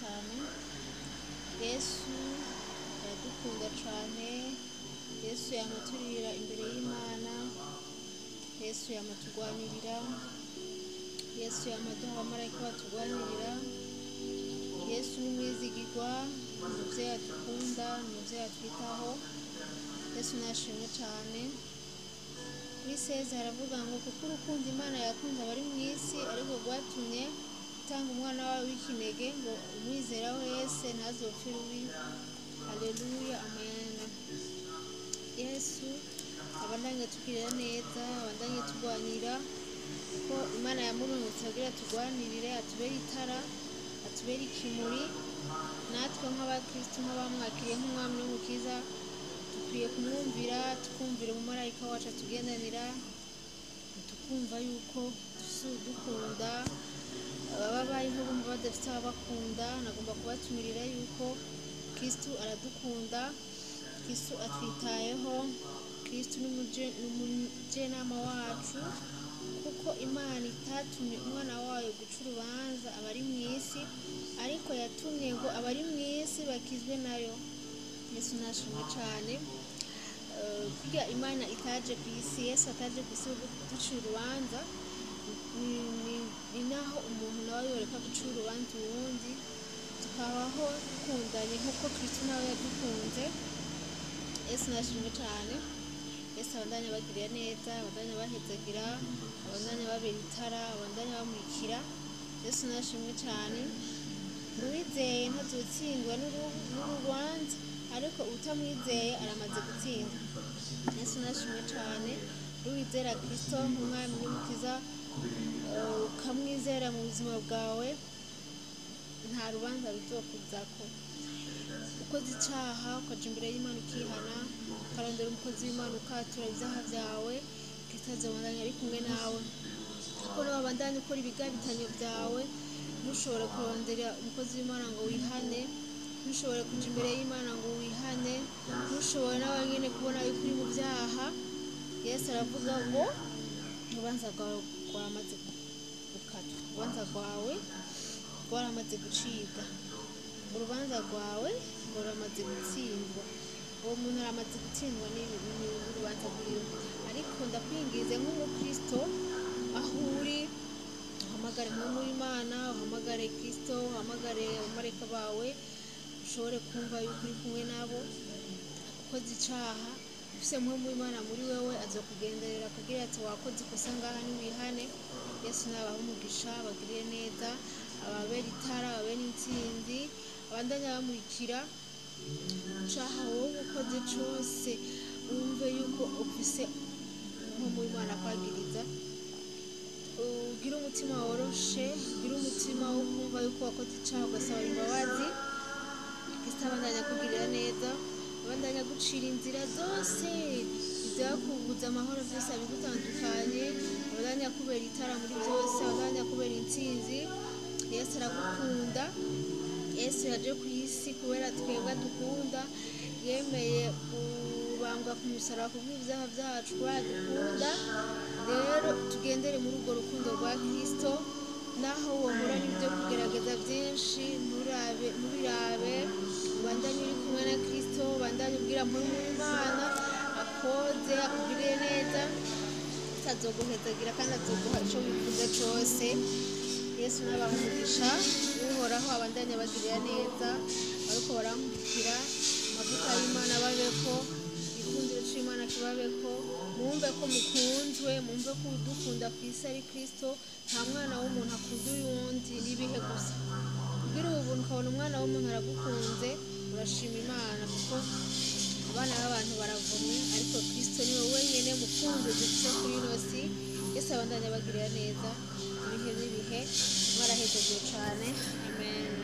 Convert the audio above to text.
cyane. Yesu aradukunda cyane. Yesu yamaturira imbere y'Imana. Yesu yamaturwanirira. Yesu yamaduha abamarayika baturwanirira. Yesu ni umwizigirwa, ni umuvyeyi adukunda, ni umuvyeyi atwitaho. Yesu nashimwe cyane. Kuri seze haravuga ngo kuko urukundo Imana yakunze abari mu isi ariko rwatumye itanga umwana wawe w'ikinege ngo umwizera wese ntazopfe rubi. Haleluya, amen. Yesu abandanye tugirira neza, abandanye turwanira, ko Imana yamurungitse kugira turwanirire, atubere itara, atubere ikimuri. Natwe nk'abakristo nk'abamwakiriye nk'umwami n'umukiza dukwiye kumwumvira, tukumvira umumarayika wacu atugendanira, tukumva yuko dukunda baba bariho bumva badafite ababakunda. Nagomba kubatumirira yuko Kristo aradukunda, Kristo atwitayeho, Kristo ni umujenama wacu, kuko Imana itatumye umwana wayo guca urubanza abari mu isi, ariko yatumye ngo abari mu isi bakizwe nayo. Yesu nashimwe cyane. Kugira Imana itaje ku isi, Yesu ataje ku isi duca urubanza, ni naho umuntu nawe yoreka guca urubanza uwundi, tukabaho dukundanye nk'uko Kristo nawe yadukunze. Yesu nashimwe cyane. Yesu abandanye abagirira neza, abandanye abahezagira, abandanye babera itara, abandanye bamurikira. Yesu nashimwe cyane. Uwizeye ntazotsindwa n'urubanza, ariko utamwizeye aramaze gutsinda. Yesu nashimwe cyane. Uwizera Kristo nk'umwami n'umukiza, ukamwizera mu buzima bwawe, nta rubanza ruzokuzako. Ukoze icyaha ukaja imbere y'Imana ukihana, ukarondera umukozi w'Imana ukatura ibyaha byawe, Kristo azobandanya ari kumwe nawe. Kuko niwabandanya ukora ibigabitanyo byawe, ntushobore kurondera umukozi w'Imana ngo wihane, ntushobore kuja imbere y'Imana ngo wihane, ntushobore nawe nyene kubona yuko uri mu byaha. Yesu aravuga ngo urubanza rwawe rwaramaze gukatwa, urubanza rwawe rwaramaze gucibwa, urubanza rwawe ruramaze gutsindwa. Uwo muntu aramaze gutsindwa n'urubanza rwiwe. Ariko ndakwingize nk'umukristo, aho uri uhamagare mpwemu w'Imana, uhamagare Kristo, uhamagare abamarayika bawe, ushobore kumva yuko uri kumwe nabo. Ukoze icaha ufise mpwemu w'Imana muri wewe, azokugenderera kugira ati wakoze ikosa ngaha niwihane. Yesu nabaha umugisha, abagirire neza, ababere itara, ababere intsinzi, abandanye bamurikira. Icaha wowe ukoze cose wumve yuko ufise mpwemu w'Imana akwagiriza. Ugire umutima woroshe, ugire umutima wo kumva yuko wakoze icaha ugasaba imbabazi. Kristo abandanya kugirira neza, abandanya gucira inzira zose ivyakubuza amahoro vyose abigutandukanye, abandanya kubera itara muri byose, abandanya kubera intsinzi. Yesu aragukunda. Yesu yaje ku isi kubera twebwe dukunda, yemeye kubambwa ku musaraba kubw'ivyaha vyacu kubera dukunda. Rero tugendere muri urwo rukundo rwa Kristo, naho wohura n'ibyo kugerageza byinshi, ntubirabe, ubandanye uri kumwe na Kristo, ubandanye ubwira mpwemu w'Imana akoze, akugirire neza, azoguhezagira kandi azoguha ico wifuza cose. Yesu nabaha umugisha, uhoraho abandanye abagirira neza, ariko baramurikira. Amavuta y'Imana babeko, igikundiro c'Imana kibabeko, mwumve ko mukunzwe, mwumve ko udukunda ku isi ari Kristo. Nta mwana w'umuntu akunda uyundi, n'ibihe gusa. Kugira ubuntu ukabona umwana w'umuntu aragukunze, urashima Imana, kuko abana b'abantu baravumwe, ariko Kristo niwe wenyene mukunzi dufise kuri ino si. Yesu abandanye abagirira neza ibihe n'ibihe. Mwarahejeje cane. Amen.